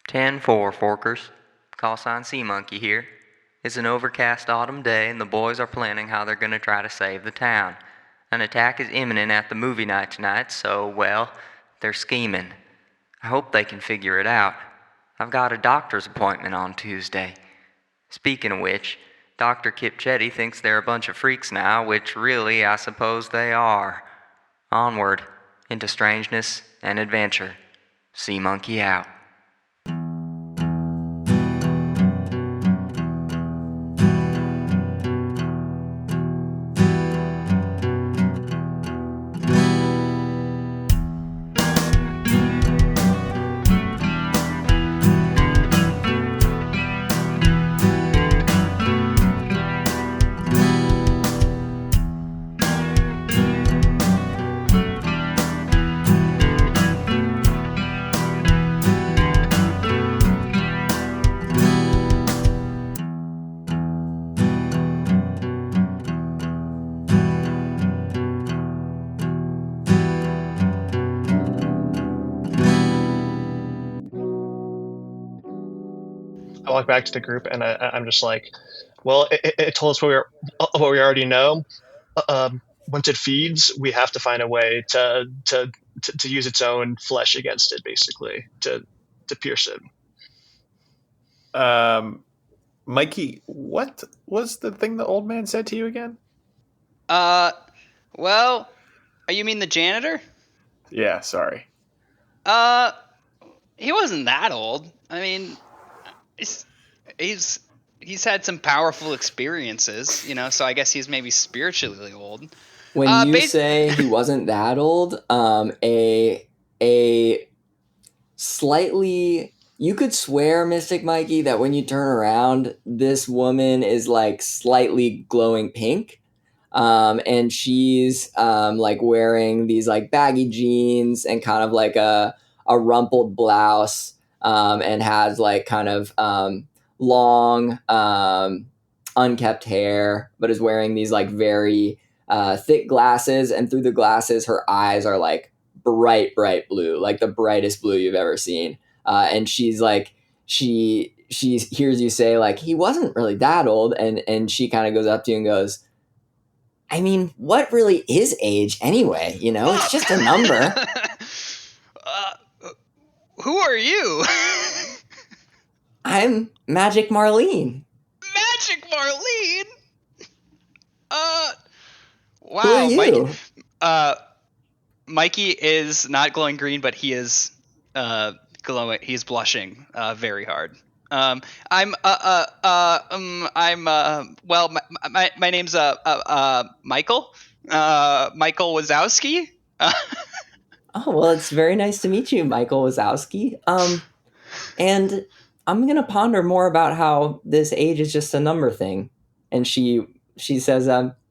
10-4, Forkers. Call sign Sea Monkey here. It's an overcast autumn day, and the boys are planning how they're going to try to save the town. An attack is imminent at the movie night tonight, so, well, they're scheming. I hope they can figure it out. I've got a doctor's appointment on Tuesday. Speaking of which, Dr. Kipchetti thinks they're a bunch of freaks now, which really, I suppose they are. Onward, into strangeness and adventure. Sea Monkey out. I walk back to the group and I'm just like, well, it told us what we already know. Once it feeds, we have to find a way to use its own flesh against it, basically, to pierce it. Mikey, what was the thing the old man said to you again? Well, you mean the janitor? Yeah, sorry. He wasn't that old. I mean, he's had some powerful experiences, so I guess he's maybe spiritually old. When you say he wasn't that old, a slightly, you could swear, Mystic Mikey, that when you turn around, this woman is like slightly glowing pink. And she's like wearing these like baggy jeans and kind of like a rumpled blouse, and has like kind of long unkept hair, but is wearing these like very thick glasses, and through the glasses her eyes are like bright blue, like the brightest blue you've ever seen. And she's like, she hears you say like he wasn't really that old, and she kind of goes up to you and goes, I mean, what really is age anyway? It's just a number. Who are you? I'm Magic Marlene. Magic Marlene? Wow. Who are you? Mikey is not glowing green, but he is glowing. He's blushing very hard. Well, my name's Michael. Michael Wazowski. Oh, well, it's very nice to meet you, Michael Wazowski. And I'm gonna ponder more about how this age is just a number thing. And she says,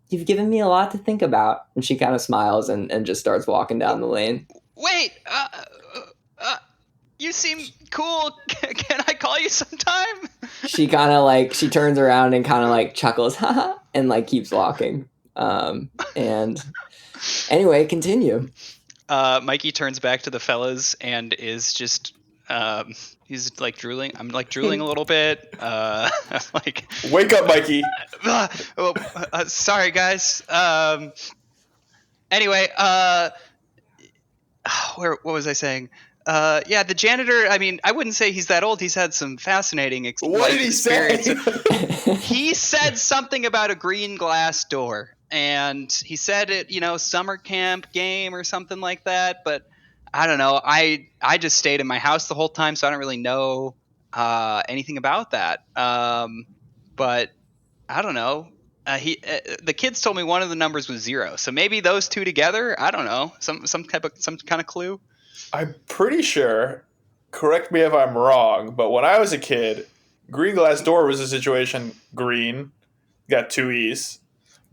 you've given me a lot to think about. And she kind of smiles and just starts walking down the lane. Wait, you seem cool. Can I call you sometime? She kind of like, she turns around and kind of like chuckles, haha, and like keeps walking. And anyway, continue. Mikey turns back to the fellas and is just, he's like drooling. I'm like drooling a little bit. Like, wake up, Mikey. Sorry, guys. Anyway, what was I saying? Yeah, the janitor, I mean, I wouldn't say he's that old. He's had some fascinating What did he say? He said something about a green glass door. And he said it, summer camp game or something like that. But I don't know. I just stayed in my house the whole time, so I don't really know anything about that. But I don't know. The kids told me one of the numbers was 0. So maybe those two together. I don't know. Some kind of clue. I'm pretty sure. Correct me if I'm wrong, but when I was a kid, green glass door was a situation. Green got 2 E's.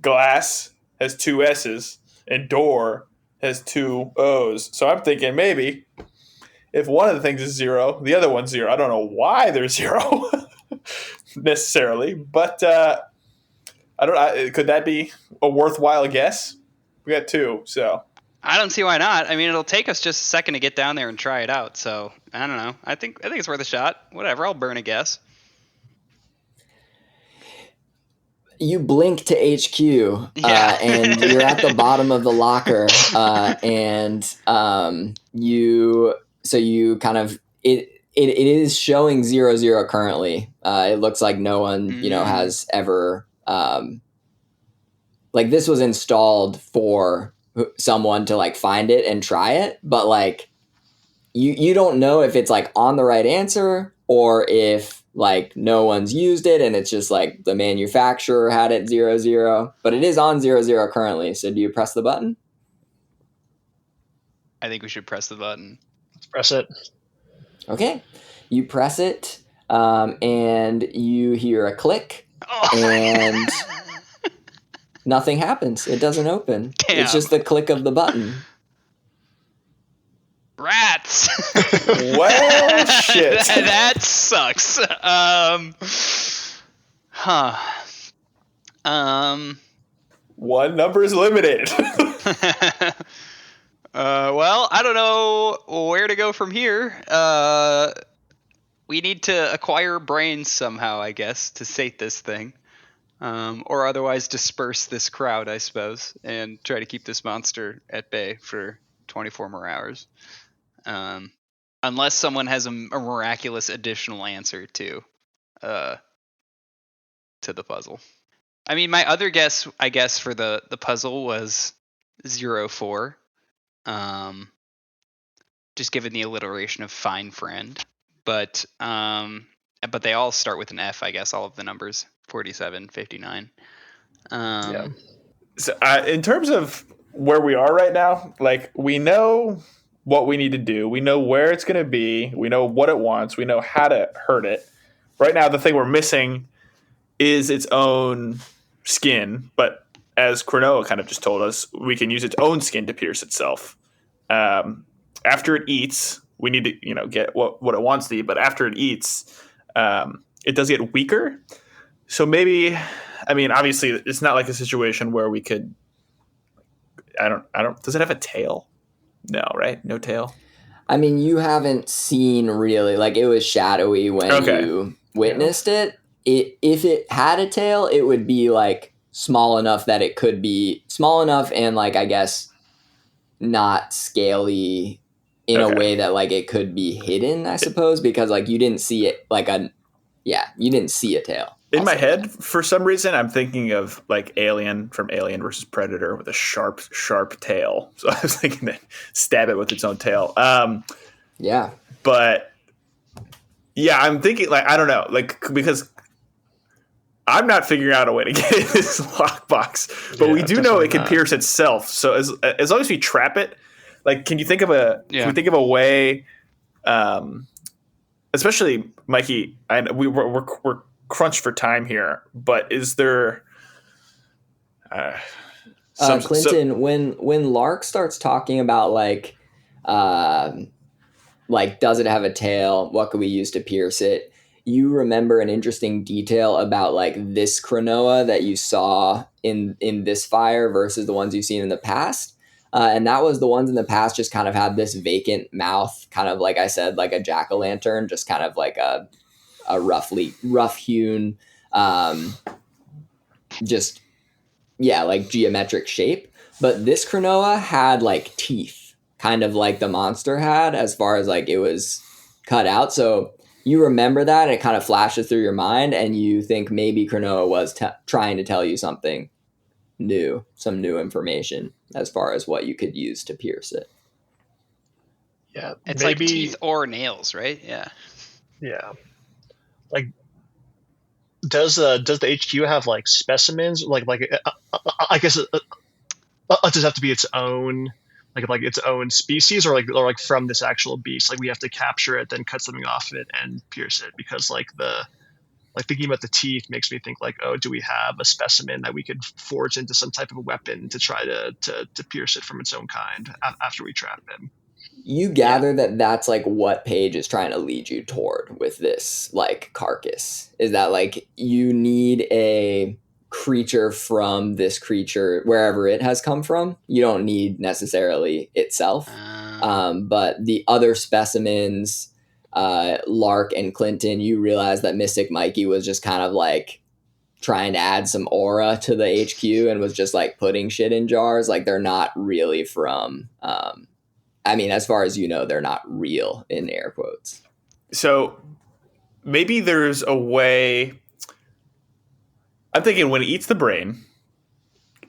Glass has 2 S's, and door has 2 O's. So I'm thinking maybe if one of the things is 0, the other one's 0. I don't know why they're 0 necessarily, but I don't. Could that be a worthwhile guess? We got 2, so I don't see why not. I mean, it'll take us just a second to get down there and try it out. So I don't know. I think it's worth a shot. Whatever. I'll burn a guess. You blink to HQ, Yeah. and you're at the bottom of the locker, and you kind of it is showing 0-0 currently. It looks like no one has ever like this was installed for someone to like find it and try it, but like you don't know if it's like on the right answer or if like no one's used it and it's just like the manufacturer had it 0-0, but it is on 0-0 currently. So do you press the button? I think we should press the button. Let's press it. Okay, you press it, and you hear a click, and nothing happens. It doesn't open. Damn. It's just the click of the button. Rats. Well, shit. That sucks. One number is eliminated. Well, I don't know where to go from here. We need to acquire brains somehow, I guess, to sate this thing. Or otherwise disperse this crowd, I suppose, and try to keep this monster at bay for 24 more hours. Unless someone has a miraculous additional answer to the puzzle. I mean, my other guess, I guess, for the puzzle was 04. Just given the alliteration of fine friend. But they all start with an F, I guess, all of the numbers. 47, 59. Yeah. So, in terms of where we are right now, like we know what we need to do. We know where it's going to be. We know what it wants. We know how to hurt it. Right now, the thing we're missing is its own skin. But as Cronoa kind of just told us, we can use its own skin to pierce itself. After it eats, we need to get what it wants to eat. But after it eats, it does get weaker. So maybe, I mean, obviously, it's not like a situation where we could. I don't. Does it have a tail? No, right? No tail. I mean, you haven't seen really, like it was shadowy when you witnessed it. If it had a tail, it would be like small enough that it could be small enough and like I guess not scaly in a way that like it could be hidden, I suppose, because like you didn't see it you didn't see a tail. In my head, for some reason, I'm thinking of like Alien from Alien versus Predator with a sharp tail. So I was thinking that stab it with its own tail. Yeah. But yeah, I'm thinking like, I don't know, like, because I'm not figuring out a way to get in this lockbox, but we do know it can pierce itself. So as long as we trap it, like, can you think of can we think of a way, especially Mikey, we're crunched for time here, but is there Clinton, when Lark starts talking about like does it have a tail, what could we use to pierce it, you remember an interesting detail about like this Cronoa that you saw in this fire versus the ones you've seen in the past, and that was the ones in the past just kind of had this vacant mouth, kind of like I said, like a jack-o'-lantern, just kind of like a rough hewn, just like geometric shape. But this Cronoa had like teeth, kind of like the monster had, as far as like it was cut out. So you remember that, and it kind of flashes through your mind, and you think maybe Cronoa was trying to tell you something new, some new information as far as what you could use to pierce it. Yeah, it's maybe, like teeth or nails, right? Yeah. Yeah. Like, does the HQ have like specimens? Like I guess it does have to be its own, like its own species, or like from this actual beast. Like we have to capture it, then cut something off it and pierce it. Because like thinking about the teeth makes me think like, oh, do we have a specimen that we could forge into some type of a weapon to try to pierce it from its own kind after we trap him? You gather that that's like what Paige is trying to lead you toward with this like carcass, is that like you need a creature from this creature, wherever it has come from. You don't need necessarily itself. But the other specimens, Lark and Clinton, you realize that Mystic Mikey was just kind of like trying to add some aura to the HQ and was just like putting shit in jars. Like they're not really from, I mean, as far as you know, they're not real in air quotes. So maybe there's a way. I'm thinking when it eats the brain,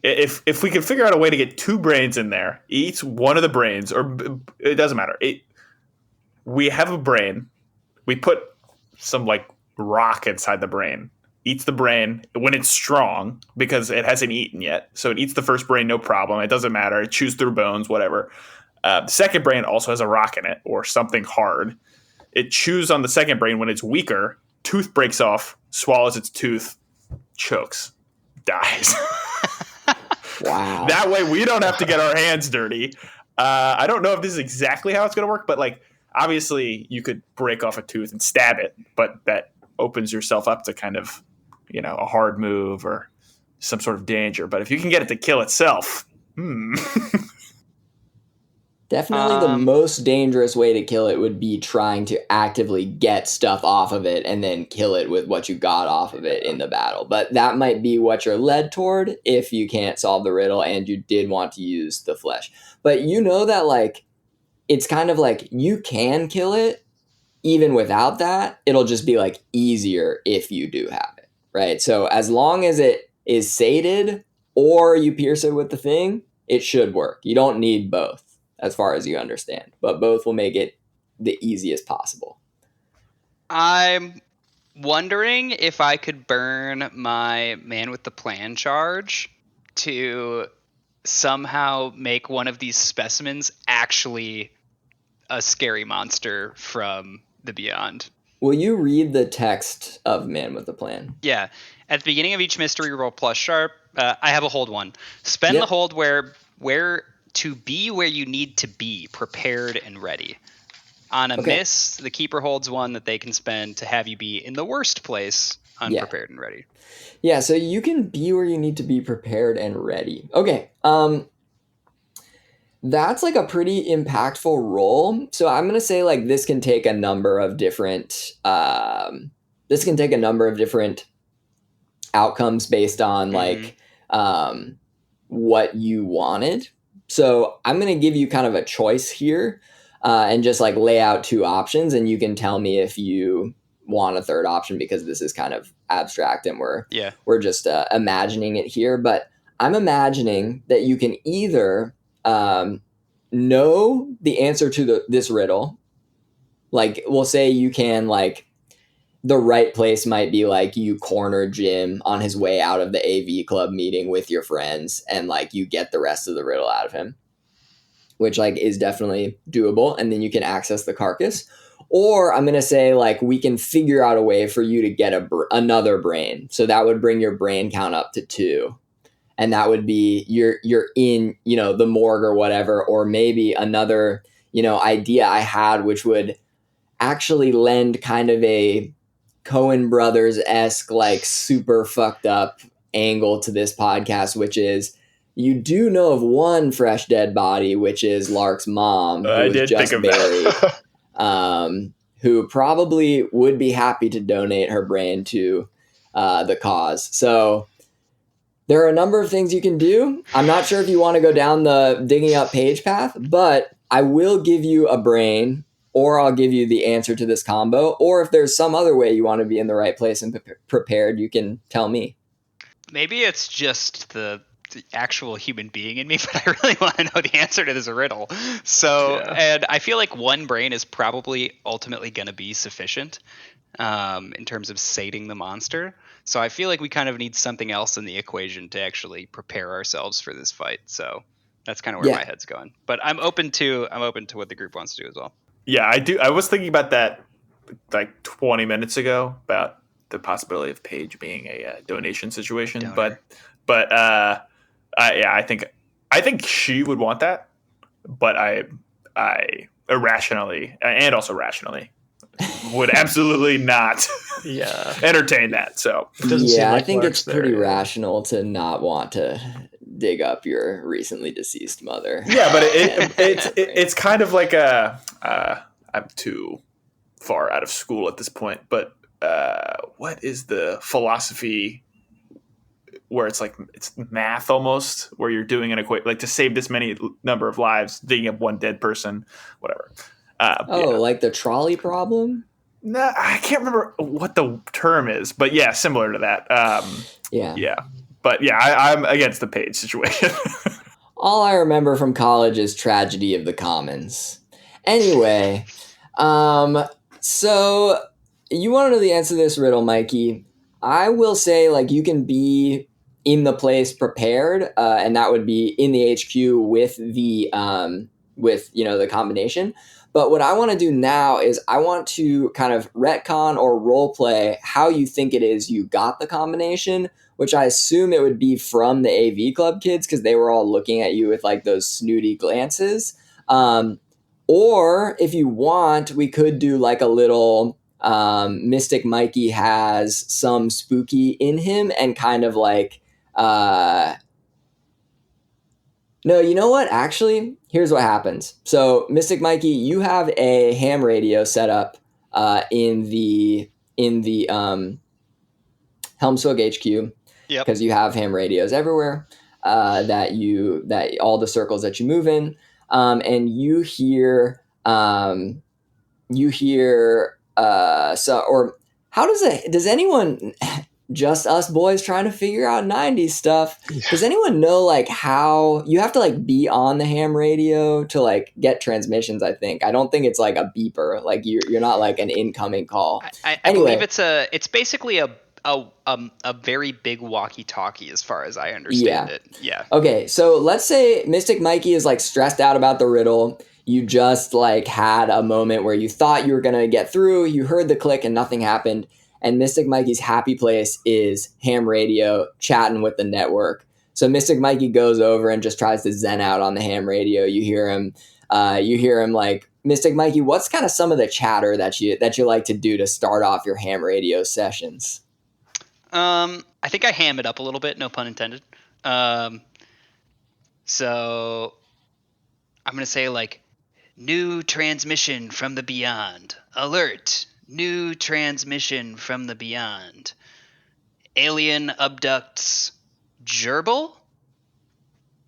if we can figure out a way to get 2 brains in there, eats one of the brains, or it doesn't matter. We have a brain. We put some like rock inside the brain. Eats the brain when it's strong because it hasn't eaten yet. So it eats the first brain, no problem. It doesn't matter. It chews through bones, whatever. The second brain also has a rock in it or something hard. It chews on the second brain when it's weaker. Tooth breaks off, swallows its tooth, chokes, dies. Wow. That way we don't have to get our hands dirty. I don't know if this is exactly how it's going to work, but like obviously you could break off a tooth and stab it, but that opens yourself up to kind of, a hard move or some sort of danger. But if you can get it to kill itself, Definitely the most dangerous way to kill it would be trying to actively get stuff off of it and then kill it with what you got off of it in the battle. But that might be what you're led toward if you can't solve the riddle and you did want to use the flesh. But you know that like it's kind of like you can kill it even without that. It'll just be like easier if you do have it, right? So as long as it is sated or you pierce it with the thing, it should work. You don't need both, as far as you understand, but both will make it the easiest possible. I'm wondering if I could burn my man with the plan charge to somehow make one of these specimens actually a scary monster from the beyond. Will you read the text of Man with the Plan? Yeah. At the beginning of each mystery roll plus sharp, I have a hold one. Spend the hold where to be where you need to be, prepared and ready. On a miss, the keeper holds one that they can spend to have you be in the worst place, unprepared and ready. Yeah, so you can be where you need to be, prepared and ready. Okay. That's like a pretty impactful roll. So I'm going to say like this can take a number of different outcomes based on like what you wanted. So I'm going to give you kind of a choice here and just like lay out 2 options, and you can tell me if you want a third option, because this is kind of abstract and we're just imagining it here. But I'm imagining that you can either know the answer to this riddle. Like we'll say you can like the right place might be like you corner Jim on his way out of the AV club meeting with your friends, and like you get the rest of the riddle out of him, which like is definitely doable. And then you can access the carcass. Or I'm going to say like we can figure out a way for you to get another brain. So that would bring your brain count up to 2. And that would be you're in, the morgue or whatever. Or maybe another, idea I had, which would actually lend kind of a Coen Brothers-esque, like super fucked up angle to this podcast, which is you do know of one fresh dead body, which is Lark's mom, who was just buried, who probably would be happy to donate her brain to the cause. So there are a number of things you can do. I'm not sure if you want to go down the digging up page path, but I will give you a brain, or I'll give you the answer to this combo. Or if there's some other way you want to be in the right place and prepared, you can tell me. Maybe it's just the actual human being in me, but I really want to know the answer to this riddle. So, and I feel like one brain is probably ultimately going to be sufficient in terms of sating the monster. So I feel like we kind of need something else in the equation to actually prepare ourselves for this fight. So that's kind of where my head's going. But I'm open to what the group wants to do as well. Yeah, I do. I was thinking about that like 20 minutes ago about the possibility of Paige being a donation situation. Donor. But I think she would want that. But I irrationally and also rationally would absolutely not Yeah. entertain that. So It doesn't seem I like think it's Mark's there, pretty yeah. rational to not want to dig up your recently deceased mother. yeah, but it's kind of like I'm too far out of school at this point, but what is the philosophy where it's like it's math almost, where you're doing an equation like to save this many number of lives, digging up one dead person, whatever. Like the trolley problem? No, I can't remember what the term is, but yeah, similar to that. Yeah. But yeah, I'm against the paid situation. All I remember from college is Tragedy of the Commons. Anyway, so you want to know the answer to this riddle, Mikey? I will say, like, you can be in the place prepared, and that would be in the HQ with the the combination. But what I want to do now is I want to kind of retcon or role play how you think it is you got the combination, which I assume it would be from the AV Club kids because they were all looking at you with like those snooty glances. Or if you want, we could do like a little Mystic Mikey has some spooky in him and kind of like no, you know what? Actually, here's what happens. So, Mystic Mikey, you have a ham radio set up in the Helmswig HQ Yep. because you have ham radios everywhere that all the circles that you move in, and you hear or how does anyone just us boys trying to figure out 90s stuff. Does anyone know like how you have to like be on the ham radio to like get transmissions? I don't think it's like a beeper. Like you're not like an incoming call. I Anyway. believe it's basically a very big walkie-talkie as far as I understand it. Yeah. Okay, so let's say Mystic Mikey is like stressed out about the riddle. You just like had a moment where you thought you were gonna get through, you heard the click and nothing happened. And Mystic Mikey's happy place is ham radio, chatting with the network. So Mystic Mikey goes over and just tries to zen out on the ham radio. You hear him like, Mystic Mikey, what's kind of some of the chatter that you like to do to start off your ham radio sessions? I think I ham it up a little bit, no pun intended. So I'm gonna say like, new transmission from the beyond. Alert. New transmission from the beyond. Alien abducts gerbil?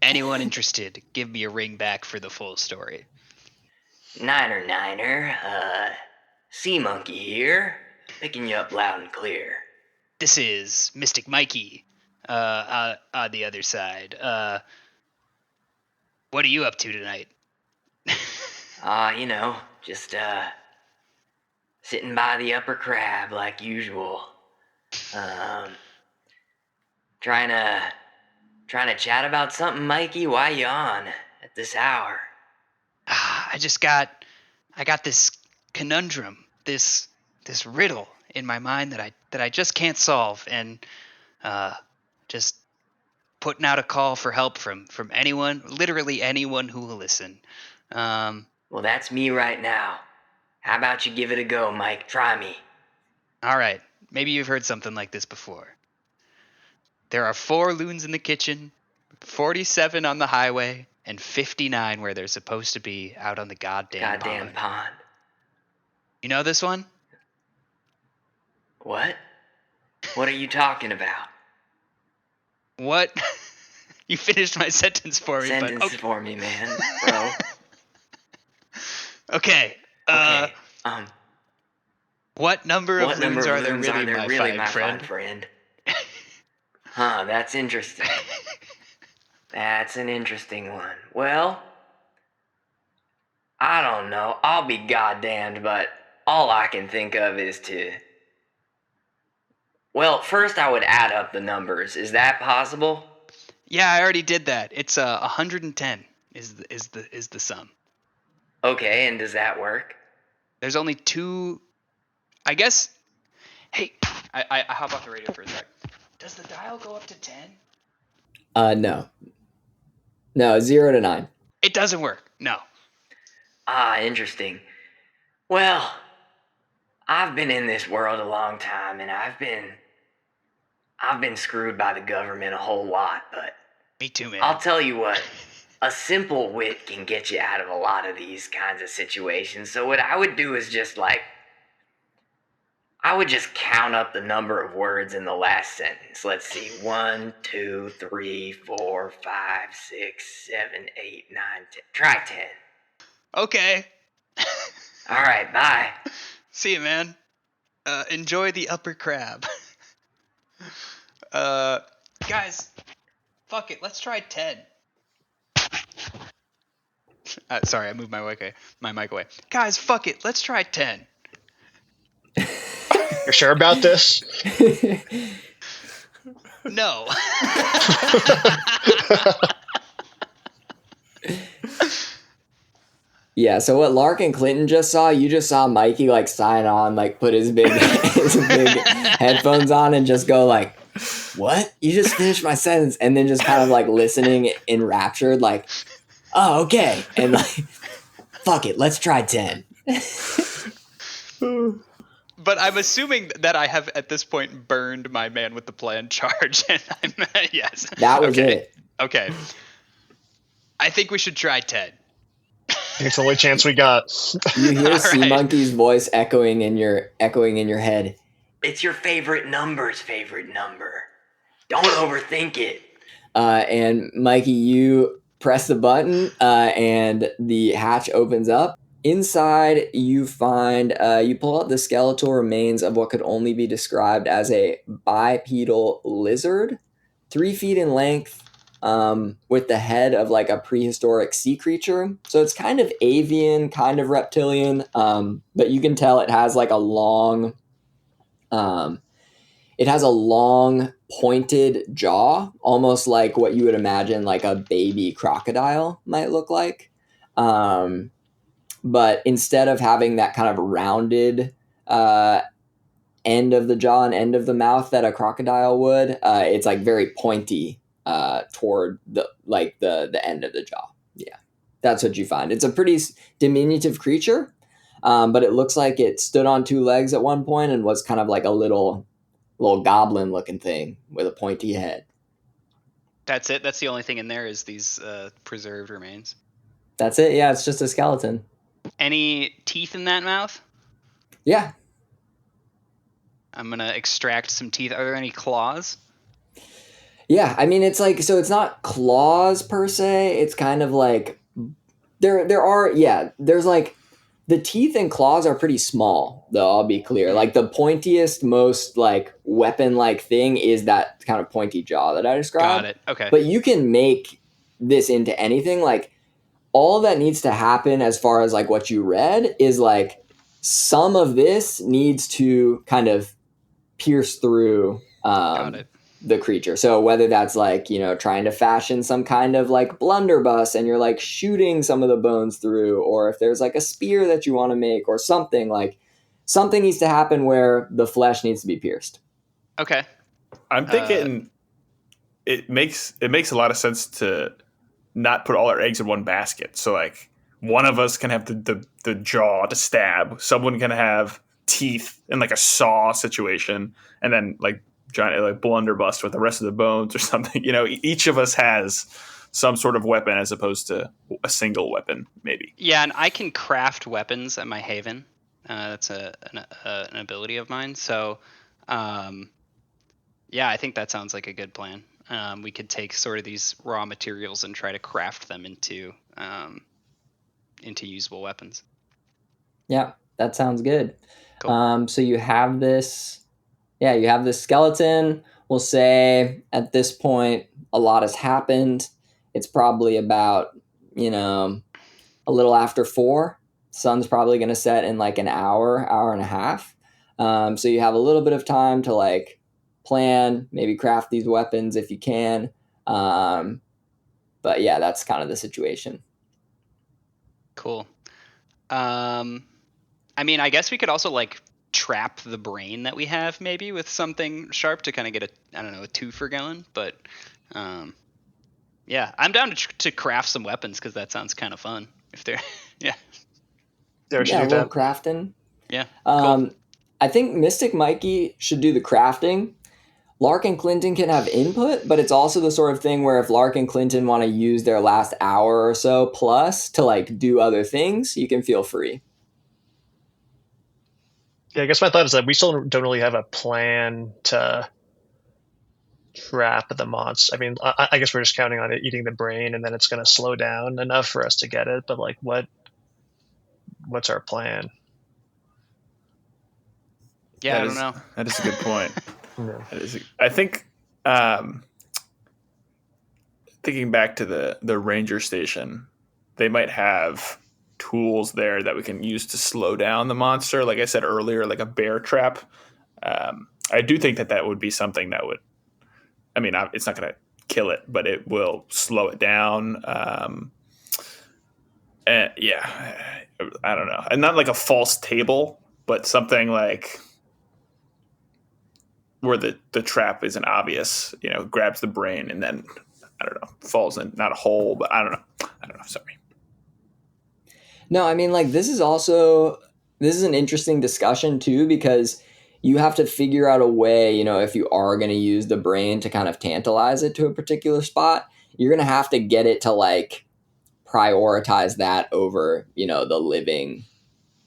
Anyone interested? Give me a ring back for the full story. Niner, Sea Monkey here, picking you up loud and clear. This is Mystic Mikey, on the other side. What are you up to tonight? Just sitting by the upper crab like usual. Trying to chat about something, Mikey. Why you on at this hour? I got this conundrum, this riddle in my mind that I just can't solve, and just putting out a call for help from anyone, literally anyone who will listen. Well, that's me right now. How about you give it a go, Mike? Try me. All right, maybe you've heard something like this before. There are 4 loons in the kitchen, 47 on the highway, and 59 where they're supposed to be out on the goddamn pond. You know this one? What? What are you talking about? What? You finished my sentence for me. For me, man, bro. Okay. What number of loons are there really, my fine friend? Huh, that's interesting. That's an interesting one. Well, I don't know. I'll be goddamned, but all I can think of is to... Well, first I would add up the numbers. Is that possible? Yeah, I already did that. It's 110 is the sum. Okay, and does that work? There's only 2... I guess... Hey, I hop off the radio for a sec. Does the dial go up to 10? No. No, 0 to 9. It doesn't work. No. Ah, interesting. Well, I've been in this world a long time, and I've been screwed by the government a whole lot, but Me too, man. I'll tell you what, a simple wit can get you out of a lot of these kinds of situations. So what I would do is just I would just count up the number of words in the last sentence. Let's see, 1, 2, 3, 4, 5, 6, 7, 8, 9, 10. Try 10. Okay. All right, bye. See you, man. Enjoy the upper crab. Guys, fuck it. Let's try 10. Sorry, I moved my mic away. Guys, fuck it. Let's try 10. You're sure about this? No. Yeah, so what Lark and Clinton just saw, you just saw Mikey like sign on, like put his big headphones on and just go like, "What? You just finished my sentence," and then just kind of like listening enraptured, like, "Oh, okay," and like, "Fuck it, let's try 10." But I'm assuming that I have at this point burned my man with the plan charge, and I'm yes. That was it. Okay. I think we should try 10. It's the only chance we got. You hear All Sea right. Monkey's voice echoing in your head. It's your favorite number's favorite number. Don't overthink it. And Mikey, you press the button, and the hatch opens up. Inside, you find you pull out the skeletal remains of what could only be described as a bipedal lizard, 3 feet in length, with the head of like a prehistoric sea creature. So it's kind of avian, kind of reptilian, but you can tell it has like a long, pointed jaw, almost like what you would imagine like a baby crocodile might look like. But instead of having that kind of rounded end of the jaw and end of the mouth that a crocodile would, it's like very pointy toward the end of the jaw. Yeah, that's what you find. It's a pretty diminutive creature, but it looks like it stood on 2 legs at one point and was kind of like a little goblin looking thing with a pointy head. That's it? That's the only thing in there is these preserved remains? That's it. Yeah, it's just a skeleton. Any teeth in that mouth? Yeah. I'm going to extract some teeth. Are there any claws? Yeah, I mean, it's like, so it's not claws per se. It's kind of like, there's like, the teeth and claws are pretty small, though, I'll be clear. Like, the pointiest, most, like, weapon-like thing is that kind of pointy jaw that I described. Got it. Okay. But you can make this into anything. Like, all that needs to happen as far as, like, what you read is, like, some of this needs to kind of pierce through Got it. the creature. So whether that's like, trying to fashion some kind of like blunderbuss and you're like shooting some of the bones through, or if there's like a spear that you want to make or something, like something needs to happen where the flesh needs to be pierced. Okay. I'm thinking it makes a lot of sense to not put all our eggs in one basket. So like one of us can have the jaw to stab, someone can have teeth in like a saw situation, and then like giant like blunderbuss with the rest of the bones or something. Each of us has some sort of weapon as opposed to a single weapon, maybe. Yeah, and I can craft weapons at my haven. That's an ability of mine. So, yeah, I think that sounds like a good plan. We could take sort of these raw materials and try to craft them into usable weapons. Yeah, that sounds good. Cool. So you have this skeleton. We'll say at this point, a lot has happened. It's probably about, a little after 4. Sun's probably going to set in like an hour and a half. So you have a little bit of time to like plan, maybe craft these weapons if you can. But yeah, that's kind of the situation. Cool. I mean, I guess we could also like trap the brain that we have maybe with something sharp to kind of get a twofer going. But yeah, I'm down to craft some weapons because that sounds kind of fun. If they're There, we should Yeah, a do little that. crafting. yeah. Cool. I think Mystic Mikey should do the crafting. Lark and Clinton can have input, but it's also the sort of thing where if Lark and Clinton want to use their last hour or so plus to like do other things, you can feel free. Yeah, I guess my thought is that we still don't really have a plan to trap the monster. I mean, I guess we're just counting on it eating the brain, and then it's going to slow down enough for us to get it. But like, what's our plan? Yeah, I don't know. That is a good point. Yeah. I think thinking back to the ranger station, they might have tools there that we can use to slow down the monster. Like I said earlier, like a bear trap. I do think that would be something that would. I mean, it's not going to kill it, but it will slow it down. And yeah, I don't know, and not like a false table, but something like where the trap isn't obvious, grabs the brain and then, I don't know, falls in, not a hole, but I don't know. Sorry. No, I mean, like, this is an interesting discussion too, because you have to figure out a way, if you are going to use the brain to kind of tantalize it to a particular spot, you're going to have to get it to like prioritize that over, the living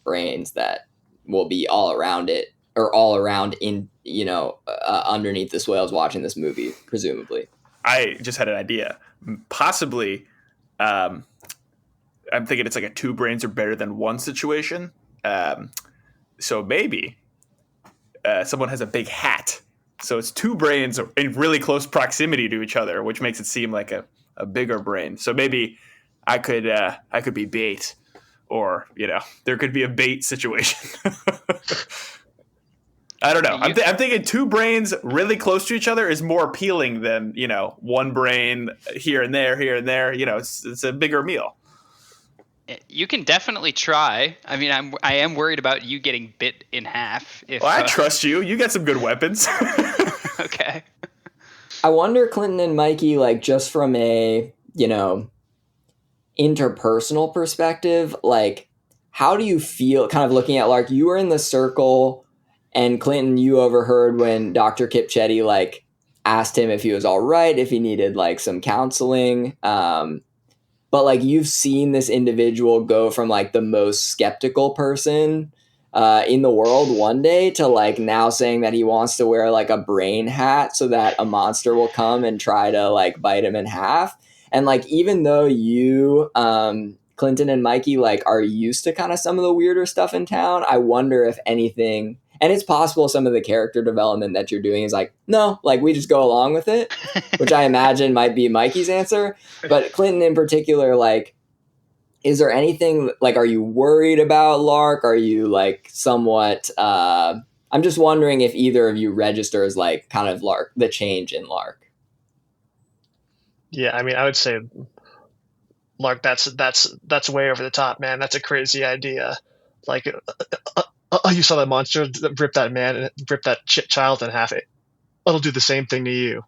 brains that will be all around it or all around in, underneath this whale's watching this movie, presumably. I just had an idea. Possibly, I'm thinking it's like a 2 brains are better than 1 situation. So maybe someone has a big hat. So it's 2 brains in really close proximity to each other, which makes it seem like a bigger brain. So maybe I could be bait, or there could be a bait situation. I don't know. I'm thinking 2 brains really close to each other is more appealing than 1 brain here and there. It's a bigger meal. You can definitely try. I mean, I am worried about you getting bit in half. I trust you. You got some good weapons. Okay. I wonder, Clinton and Mikey, like, just from a interpersonal perspective, like, how do you feel? Kind of looking at Lark, you were in the circle, and Clinton, you overheard when Dr. Kipchetti like asked him if he was all right, if he needed like some counseling. But like, you've seen this individual go from like the most skeptical person in the world one day to like now saying that he wants to wear like a brain hat so that a monster will come and try to like bite him in half. And like, even though you, Clinton and Mikey, like, are used to kind of some of the weirder stuff in town, I wonder if anything, and it's possible some of the character development that you're doing is like, no, like, we just go along with it, which I imagine might be Mikey's answer. But Clinton in particular, like, is there anything, like, are you worried about Lark? Are you like somewhat, I'm just wondering if either of you registers like kind of Lark, the change in Lark. Yeah, I mean, I would say, Lark, that's way over the top, man. That's a crazy idea. Like, you saw that monster rip that man and rip that child in half. It'll do the same thing to you.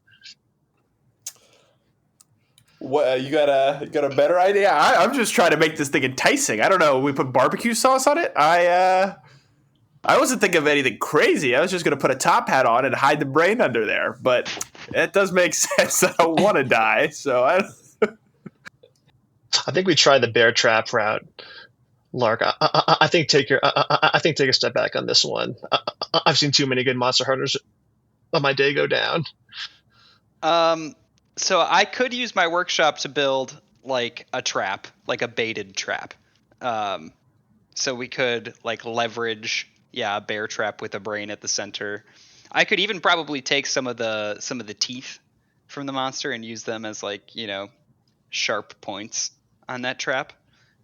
What, you got a better idea? I'm just trying to make this thing enticing. I don't know. We put barbecue sauce on it. I wasn't thinking of anything crazy. I was just going to put a top hat on and hide the brain under there. But it does make sense. I don't want to die, so I think we try the bear trap route, Lark. I think take a step back on this one. I've seen too many good monster hunters on my day go down. So I could use my workshop to build like a trap, like a baited trap. So we could like leverage, a bear trap with a brain at the center. I could even probably take some of the teeth from the monster and use them as like, sharp points on that trap.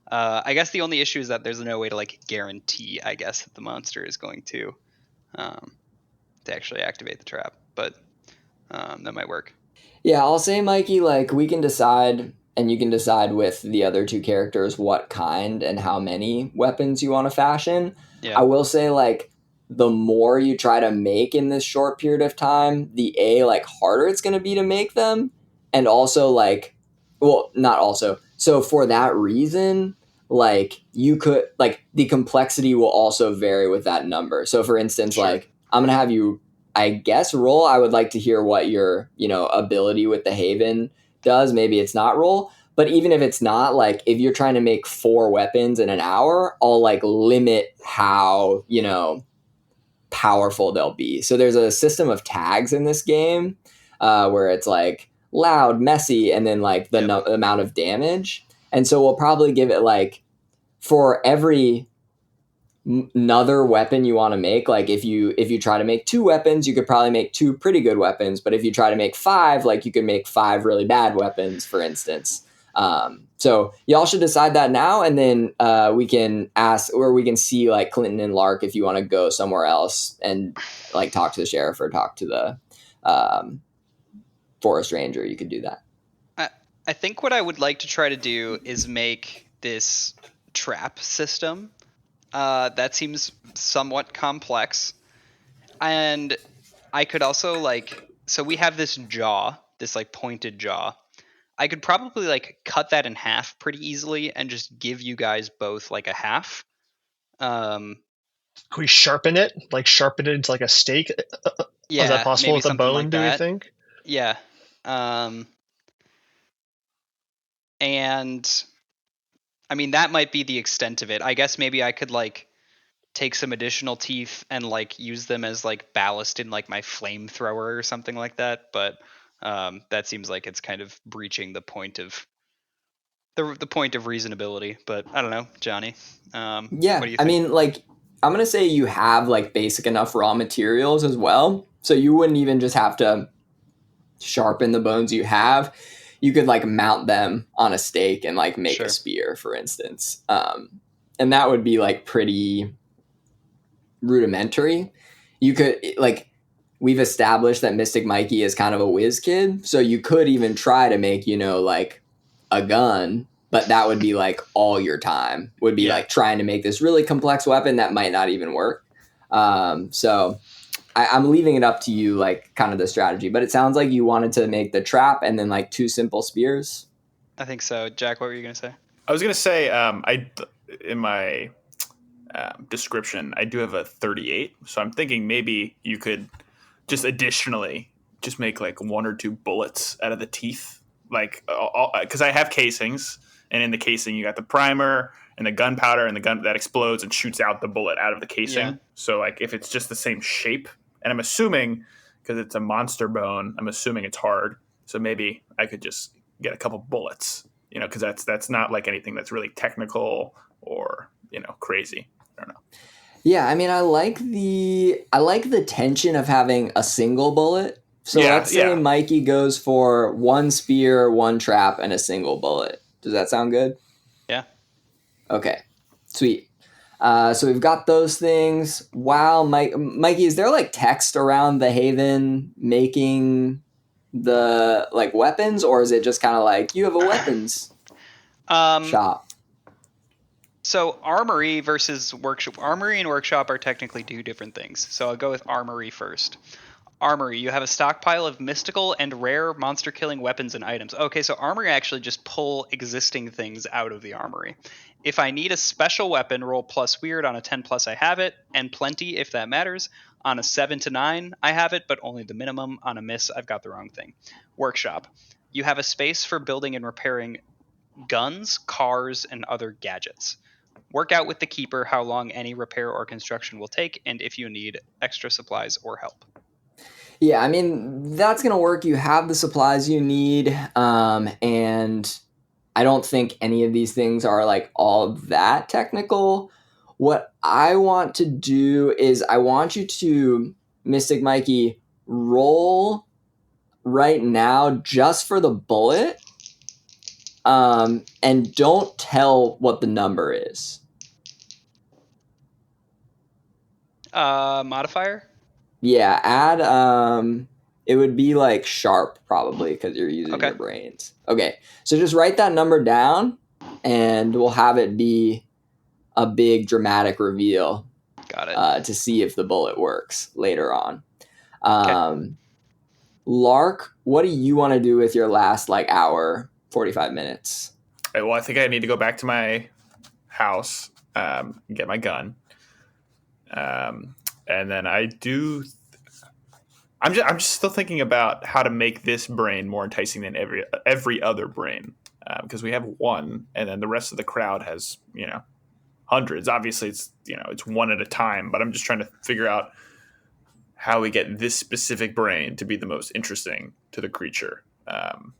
I guess the only issue is that there's no way to like guarantee, I guess, that the monster is going to actually activate the trap, but that might work. Yeah, I'll say, Mikey, like, we can decide, and you can decide with the other 2 characters what kind and how many weapons you want to fashion. Yeah. I will say, like, the more you try to make in this short period of time, the like, harder it's going to be to make them. And also, like, well, not also. So for that reason, like you could like the complexity will also vary with that number. So for instance, Sure. like I'm gonna have you, I guess, roll. I would like to hear what your ability with the Haven does. Maybe it's not roll, but even if it's not, like if you're trying to make 4 weapons in an hour, I'll like limit how powerful they'll be. So there's a system of tags in this game where it's like loud, messy, and then like the amount of damage. And so we'll probably give it like for every another weapon you want to make, like if you try to make 2 weapons, you could probably make 2 pretty good weapons, but if you try to make 5, like you could make 5 really bad weapons, for instance. So y'all should decide that now, and then we can ask, or we can see like Clinton and Lark if you want to go somewhere else and like talk to the sheriff or talk to the forest ranger. You could do that. I think what I would like to try to do is make this trap system. That seems somewhat complex. And I could also so we have this jaw, this like pointed jaw. I could probably like cut that in half pretty easily and just give you guys both like a half. Can we sharpen it? Like sharpen it into like a stake? Yeah, is that possible maybe with a something bone, like do we that. think? Yeah. And I mean, that might be the extent of it. I guess maybe I could like take some additional teeth and like use them as like ballast in like my flamethrower or something like that. But that seems like it's kind of breaching the point of the point of reasonability. But I don't know, Johnny. Yeah, what do you think? I mean, like I'm gonna say you have like basic enough raw materials as well, so you wouldn't even just have to sharpen the bones you have. You could like mount them on a stake and like make Sure. a spear, for instance, and that would be like pretty rudimentary. You could like we've established that Mystic Mikey is kind of a whiz kid, so you could even try to make like a gun, but that would be like all your time would be like trying to make this really complex weapon that might not even work. So I'm leaving it up to you, like kind of the strategy, but it sounds like you wanted to make the trap and then like 2 simple spears. I think so. Jack, what were you gonna say? I was gonna say, in my description, I do have a 38, so I'm thinking maybe you could just additionally just make like 1 or 2 bullets out of the teeth, like because I have casings, and in the casing you got the primer and the gunpowder and the gun that explodes and shoots out the bullet out of the casing. Yeah. So like if it's just the same shape, and I'm assuming because it's a monster bone, I'm assuming it's hard. So maybe I could just get a couple bullets, because that's not like anything that's really technical or crazy. I don't know. Yeah, I mean, I like the tension of having a single bullet. So let's say Mikey goes for 1 spear, 1 trap, and a single bullet. Does that sound good? Yeah. Okay, sweet. So we've got those things. Wow, Mikey, is there like text around the Haven making the like weapons, or is it just kind of like you have a weapons shop? So armory versus workshop. Armory and workshop are technically 2 different things. So I'll go with armory first. Armory, you have a stockpile of mystical and rare monster-killing weapons and items. Okay, so armory actually just pull existing things out of the armory. If I need a special weapon, roll plus weird. On a 10 plus, I have it, and plenty if that matters. On a 7 to 9, I have it, but only the minimum. On a miss, I've got the wrong thing. Workshop, you have a space for building and repairing guns, cars, and other gadgets. Work out with the keeper how long any repair or construction will take, and if you need extra supplies or help. Yeah, I mean, that's going to work. You have the supplies you need, and I don't think any of these things are like all that technical. What I want to do is I want you to, Mystic Mikey, roll right now just for the bullet, and don't tell what the number is. Modifier? Yeah, add it would be like sharp probably because you're using your brains. Okay, so just write that number down and we'll have it be a big dramatic reveal. Got it. To see if the bullet works later on. Okay. Lark, what do you want to do with your last like hour, 45 minutes? Well, I think I need to go back to my house, get my gun, and then I'm just still thinking about how to make this brain more enticing than every other brain, because we have one, and then the rest of the crowd has hundreds. Obviously, it's one at a time, but I'm just trying to figure out how we get this specific brain to be the most interesting to the creature. And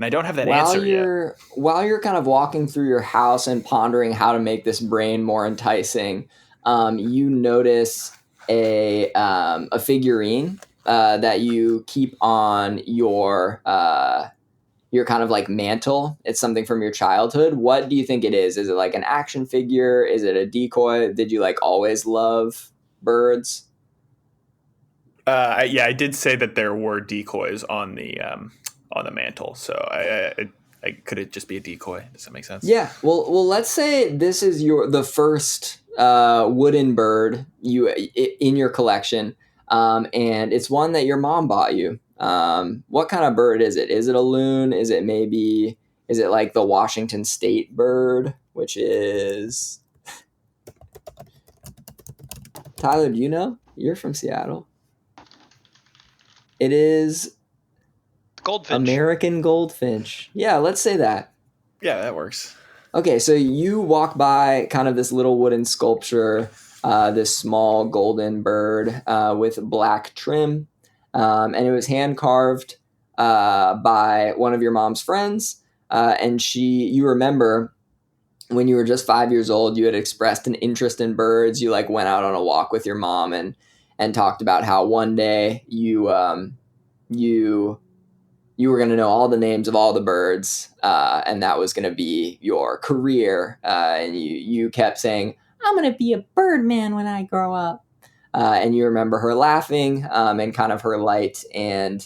I don't have that answer yet. While you're kind of walking through your house and pondering how to make this brain more enticing, you notice a figurine that you keep on your kind of like mantle. It's something from your childhood. What do you think it is? Is it like an action figure? Is it a decoy? Did you like always love birds? I did say that there were decoys on the mantle, so I could it just be a decoy? Does that make sense? Yeah. Well, let's say this is the first wooden bird in your collection, and it's one that your mom bought you. What kind of bird is it? Is it a loon? Is it like the Washington State bird, which is Tyler? Do you know? You're from Seattle. It is Goldfinch. American goldfinch. Yeah, let's say that. Yeah, that works. Okay, so you walk by kind of this little wooden sculpture, this small golden bird with black trim, and it was hand carved by one of your mom's friends. And you remember when you were just 5 years old, you had expressed an interest in birds. You like went out on a walk with your mom and talked about how one day you were going to know all the names of all the birds, and that was going to be your career. And you kept saying, I'm going to be a bird man when I grow up. And you remember her laughing and kind of her light and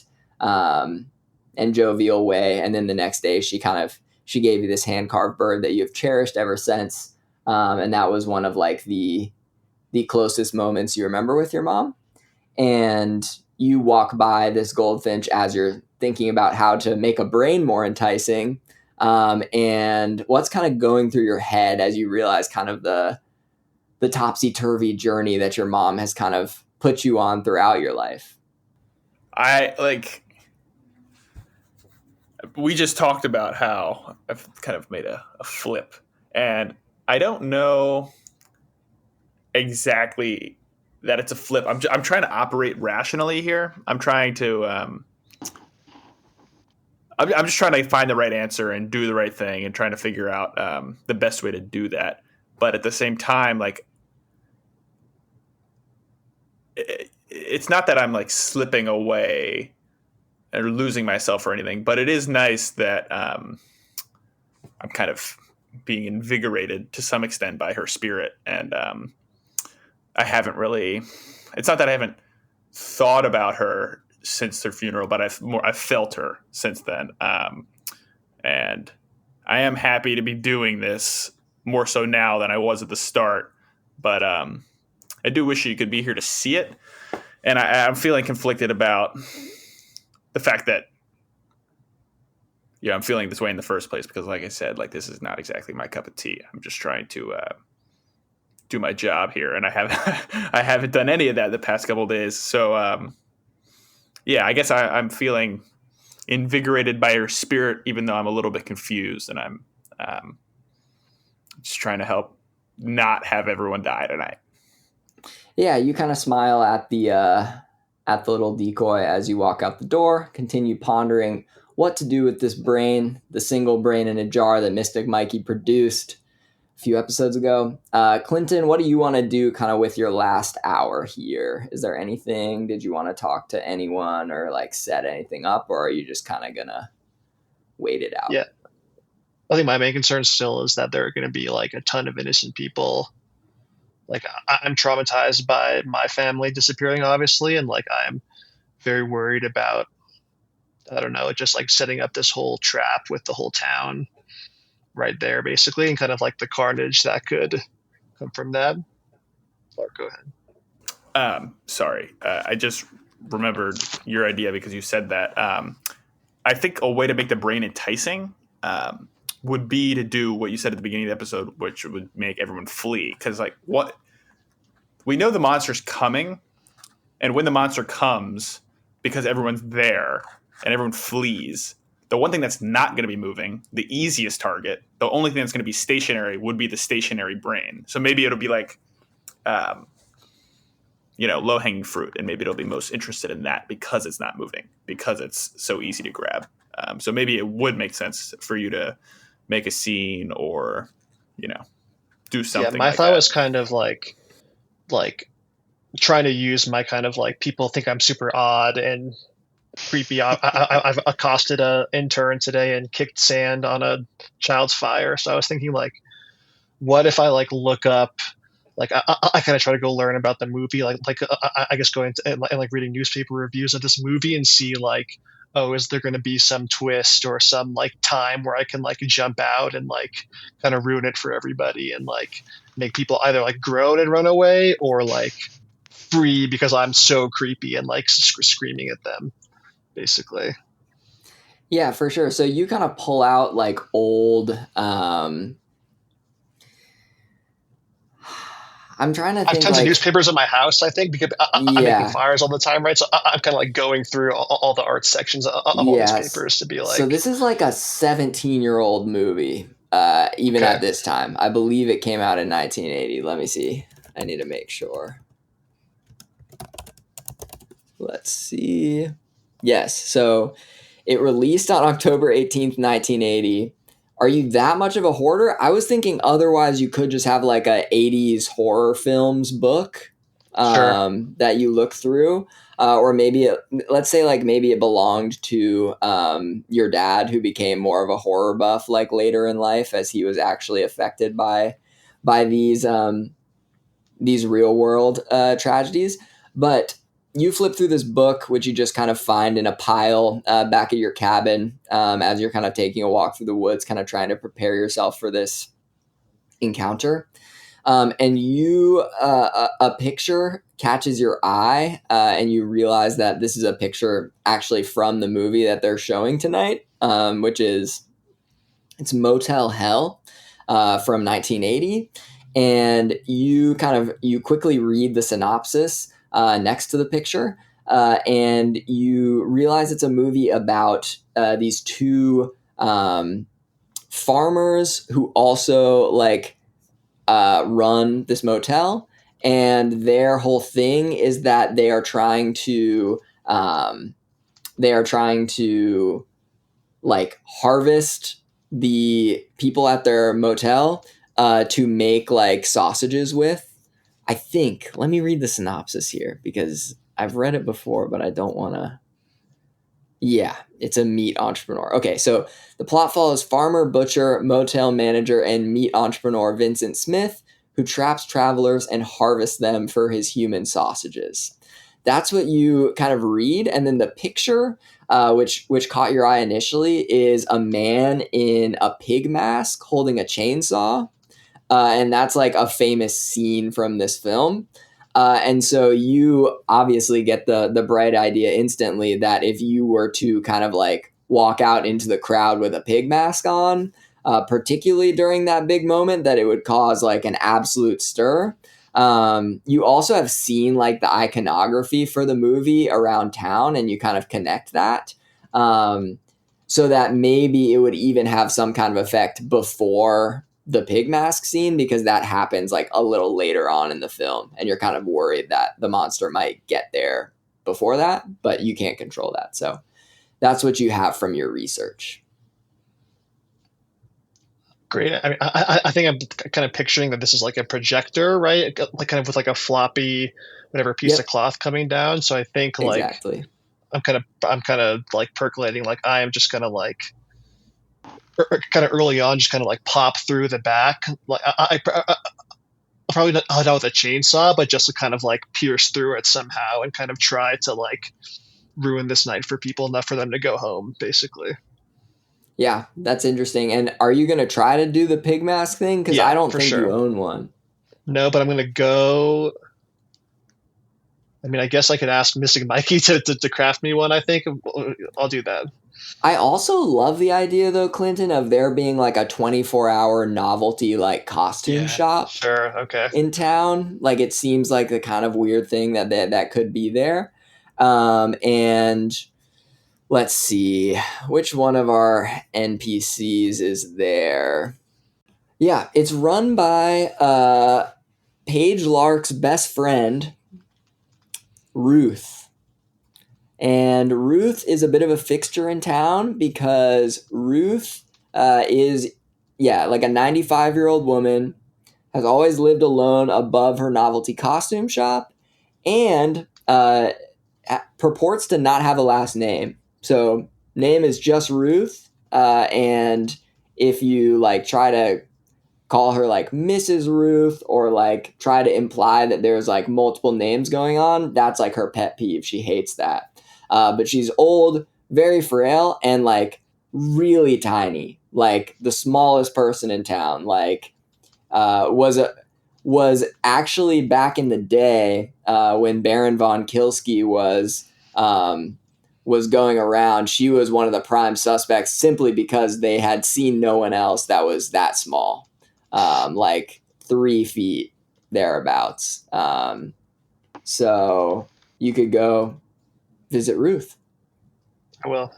jovial way. And then the next day she gave you this hand-carved bird that you've cherished ever since. And that was one of like the closest moments you remember with your mom. And you walk by this goldfinch as you're thinking about how to make a brain more enticing. And what's kind of going through your head as you realize kind of the topsy-turvy journey that your mom has kind of put you on throughout your life? We just talked about how I've kind of made a flip, and I don't know exactly that it's a flip. I'm trying to operate rationally here. I'm trying to I'm just trying to find the right answer and do the right thing and trying to figure out the best way to do that. But at the same time, like it's not that I'm like slipping away or losing myself or anything, but it is nice that I'm kind of being invigorated to some extent by her spirit. And I haven't really, it's not that I haven't thought about her since their funeral, but I've felt her since then. And I am happy to be doing this more so now than I was at the start. But I do wish you could be here to see it. And I'm feeling conflicted about the fact that, I'm feeling this way in the first place because, like I said, like this is not exactly my cup of tea. I'm just trying to do my job here, and I haven't done any of that the past couple of days. So, I guess I'm feeling invigorated by her spirit, even though I'm a little bit confused, and I'm just trying to help not have everyone die tonight. Yeah, you kind of smile at the little decoy as you walk out the door, continue pondering what to do with this brain, the single brain in a jar that Mystic Mikey produced a few episodes ago. Clinton, what do you want to do kind of with your last hour here? Is there anything? Did you want to talk to anyone or like set anything up, or are you just kind of going to wait it out? Yeah. I think my main concern still is that there are going to be like a ton of innocent people. Like I'm traumatized by my family disappearing, obviously. And like, I'm very worried about, I don't know, just like setting up this whole trap with the whole town right there, basically, and kind of like the carnage that could come from that. Clark, go ahead. Sorry. I just remembered your idea because you said that. I think a way to make the brain enticing would be to do what you said at the beginning of the episode, which would make everyone flee. Because like what we know the monster's coming, and when the monster comes, because everyone's there and everyone flees, the one thing that's not going to be moving, the easiest target, the only thing that's going to be stationary would be the stationary brain. So maybe it'll be like, low hanging fruit, and maybe it'll be most interested in that because it's not moving, because it's so easy to grab. So maybe it would make sense for you to make a scene or, do something. Yeah, my like thought that. was kind of like trying to use my kind of like people think I'm super odd and creepy. I've accosted a intern today and kicked sand on a child's fire. So I was thinking like, what if I like look up, like I kind of try to go learn about the movie, I guess going to and like reading newspaper reviews of this movie and see like, oh, is there going to be some twist or some like time where I can like jump out and like kind of ruin it for everybody and like make people either like groan and run away or like free because I'm so creepy and like screaming at them, basically. Yeah, for sure. So you kind of pull out like old. I'm trying to I have think. tons Like, of newspapers in my house, I think, because I'm making yeah, fires all the time, right? So I'm kind of like going through all the art sections of all these yes. papers to be like. So this is like a 17-year-old movie. Even Okay. at this time, I believe it came out in 1980. Let me see. I need to make sure. Let's see. Yes. So it released on October 18th, 1980. Are you that much of a hoarder? I was thinking otherwise you could just have like a 80s horror films book that you look through. Or maybe let's say like maybe it belonged to your dad, who became more of a horror buff like later in life as he was actually affected by these real world tragedies. But you flip through this book, which you just kind of find in a pile back at your cabin as you're kind of taking a walk through the woods, kind of trying to prepare yourself for this encounter. And a picture catches your eye, and you realize that this is a picture actually from the movie that they're showing tonight, which is it's Motel Hell from 1980. And you quickly read the synopsis next to the picture, and you realize it's a movie about these two farmers who also like run this motel, and their whole thing is that they are trying to like harvest the people at their motel to make like sausages with. I think, let me read the synopsis here because I've read it before, but I don't want to. Yeah, it's a meat entrepreneur. Okay, so the plot follows farmer, butcher, motel manager, and meat entrepreneur Vincent Smith, who traps travelers and harvests them for his human sausages. That's what you kind of read. And then the picture, which caught your eye initially, is a man in a pig mask holding a chainsaw. And that's like a famous scene from this film. And so you obviously get the bright idea instantly that if you were to kind of like walk out into the crowd with a pig mask on, particularly during that big moment, that it would cause like an absolute stir. You also have seen like the iconography for the movie around town, and you kind of connect that. So that maybe it would even have some kind of effect before the pig mask scene, because that happens like a little later on in the film, and you're kind of worried that the monster might get there before that, but you can't control that. So that's what you have from your research. Great. I mean, I think I'm kind of picturing that this is like a projector, right? Like kind of with like a floppy, whatever piece of cloth coming down. So I think like Exactly. I'm kind of like percolating. Like I am just gonna like kind of early on, just kind of like pop through the back. Like I probably not with a chainsaw, but just to kind of like pierce through it somehow and kind of try to like ruin this night for people enough for them to go home, basically. Yeah, that's interesting. And are you going to try to do the pig mask thing? Because Yeah, I don't for think sure. you own one. No, but I'm going to go. I mean, I guess I could ask Mystic Mikey to craft me one. I think I'll do that. I also love the idea, though, Clinton, of there being like a 24-hour novelty like costume shop Sure. Okay. in town. Like, it seems like the kind of weird thing that could be there. And let's see, which one of our NPCs is there? Yeah, it's run by Paige Lark's best friend, Ruth. And Ruth is a bit of a fixture in town because Ruth is, like a 95-year-old woman, has always lived alone above her novelty costume shop, and purports to not have a last name. So, name is just Ruth, and if you like try to call her like Mrs. Ruth or like try to imply that there's like multiple names going on, that's like her pet peeve. She hates that. But she's old, very frail, and like really tiny, like the smallest person in town. Like was actually back in the day when Baron von Kilsky was going around. She was one of the prime suspects simply because they had seen no one else that was that small, like 3 feet thereabouts. So you could go visit Ruth. I will.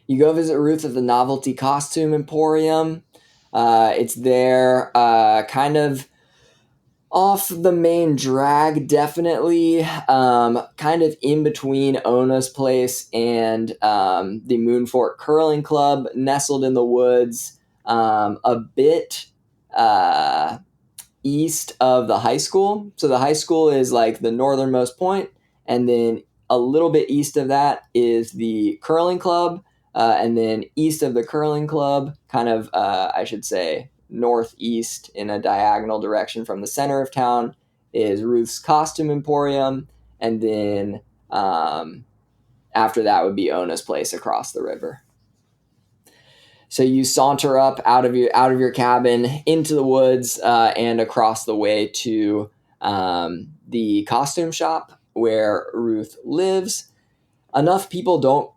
You go visit Ruth at the Novelty Costume Emporium. It's there, kind of off the main drag, definitely. Kind of in between Ona's place and the Moonfort Curling Club, nestled in the woods, a bit east of the high school. So the high school is like the northernmost point, and then a little bit east of that is the curling club, and then east of the curling club, kind of, I should say, northeast in a diagonal direction from the center of town, is Ruth's Costume Emporium, and then after that would be Ona's place across the river. So you saunter up out of your cabin into the woods and across the way to the costume shop where Ruth lives. Enough people don't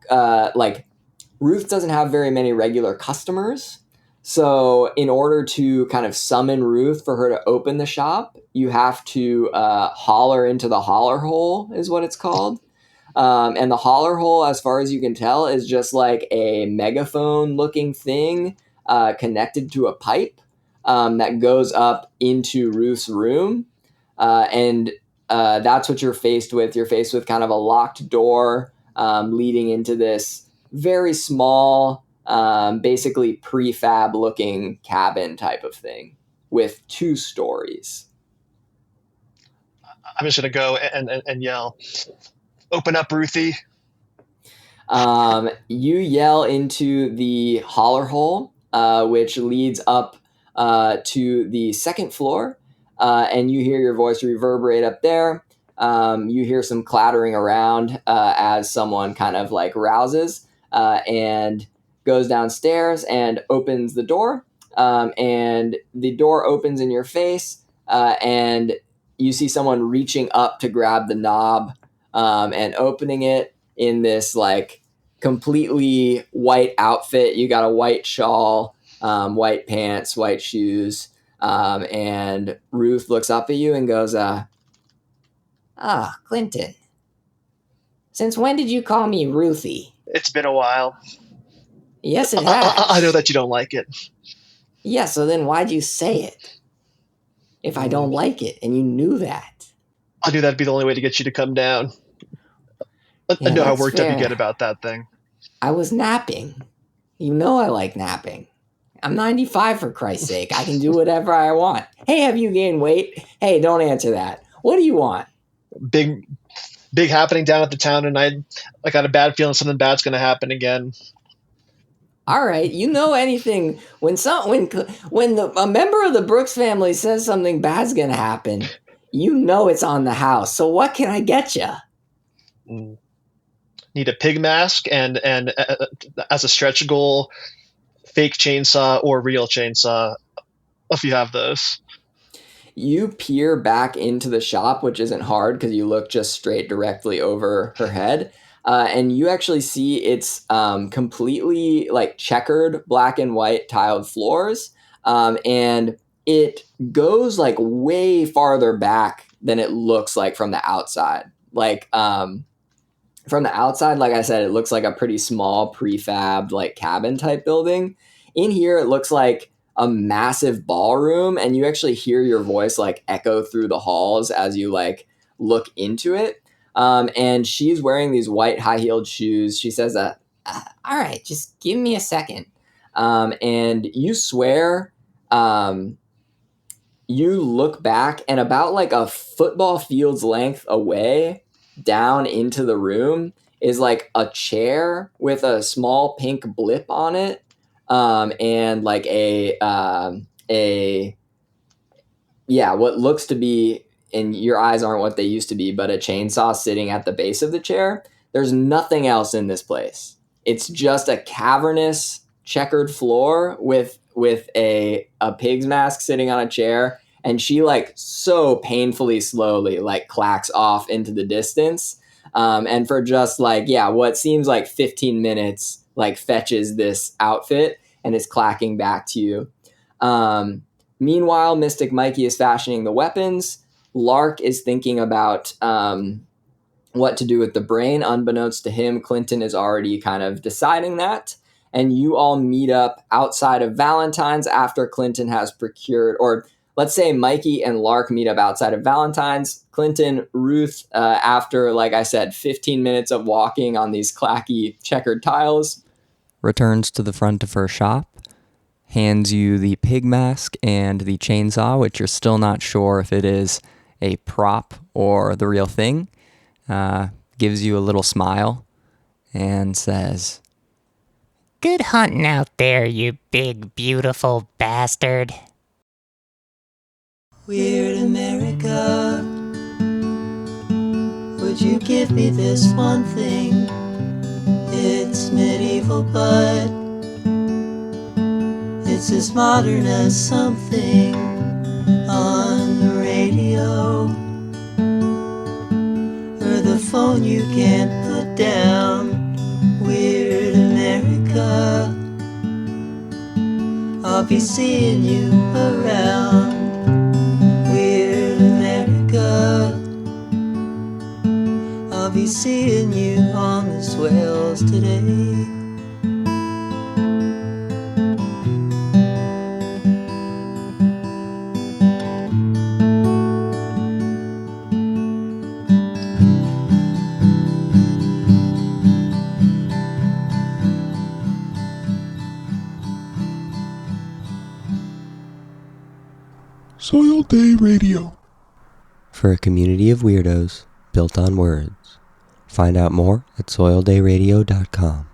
Ruth doesn't have very many regular customers. So in order to kind of summon Ruth for her to open the shop, you have to holler into the holler hole, is what it's called. And the holler hole, as far as you can tell, is just like a megaphone looking thing connected to a pipe that goes up into Ruth's room. And that's what you're faced with. You're faced with kind of a locked door leading into this very small, basically prefab looking cabin type of thing with 2 stories. I'm just going to go and yell, "Open up, Ruthie." You yell into the holler hole, which leads up to the 2nd floor, and you hear your voice reverberate up there. You hear some clattering around as someone kind of like rouses and goes downstairs and opens the door, and the door opens in your face, and you see someone reaching up to grab the knob and opening it in this like completely white outfit. You got a white shawl, white pants, white shoes, and Ruth looks up at you and goes, Clinton, since when did you call me Ruthie? It's been a while. Yes, it has. I know that you don't like it. Yeah, so then why'd you say it? If I don't like it, and you knew that. I knew that'd be the only way to get you to come down. I know how worked up you get about that thing. I was napping. You know I like napping. I'm 95, for Christ's sake. I can do whatever I want. Hey, have you gained weight? Hey, don't answer that. What do you want? Big happening down at the town tonight. I got a bad feeling something bad's going to happen again. All right, you know anything when a member of the Brooks family says something bad's gonna happen, you know it's on the house. So what can I get you? Need a pig mask and as a stretch goal, fake chainsaw or real chainsaw, if you have those. You peer back into the shop, which isn't hard because you look just straight directly over her head. and you actually see it's completely like checkered black and white tiled floors, and it goes like way farther back than it looks like from the outside. Like from the outside, like I said, it looks like a pretty small prefabbed like cabin type building. In here, it looks like a massive ballroom, and you actually hear your voice like echo through the halls as you like look into it. And she's wearing these white high-heeled shoes. She says, all right, just give me a second. And you swear, you look back, and about like a football field's length away down into the room is like a chair with a small pink blip on it, and like what looks to be, and your eyes aren't what they used to be, but a chainsaw sitting at the base of the chair. There's nothing else in this place. It's just a cavernous checkered floor with a pig's mask sitting on a chair, and she like so painfully slowly like clacks off into the distance, and for just like what seems like 15 minutes like fetches this outfit and is clacking back to you. Meanwhile, Mystic Mikey is fashioning the weapons. Lark is thinking about what to do with the brain. Unbeknownst to him, Clinton is already kind of deciding that. And you all meet up outside of Valentine's after Clinton has procured, or let's say Mikey and Lark meet up outside of Valentine's. Clinton, Ruth, after, like I said, 15 minutes of walking on these clacky checkered tiles, returns to the front of her shop, hands you the pig mask and the chainsaw, which you're still not sure if it is a prop or the real thing, gives you a little smile, and says, "Good hunting out there, you big, beautiful bastard." Weird America, would you give me this one thing? It's medieval, but it's as modern as something on the radio or the phone you can't put down. Weird America, I'll be seeing you around. Weird America, I'll be seeing you on the swales today. Soil Day Radio. For a community of weirdos built on words. Find out more at soildayradio.com.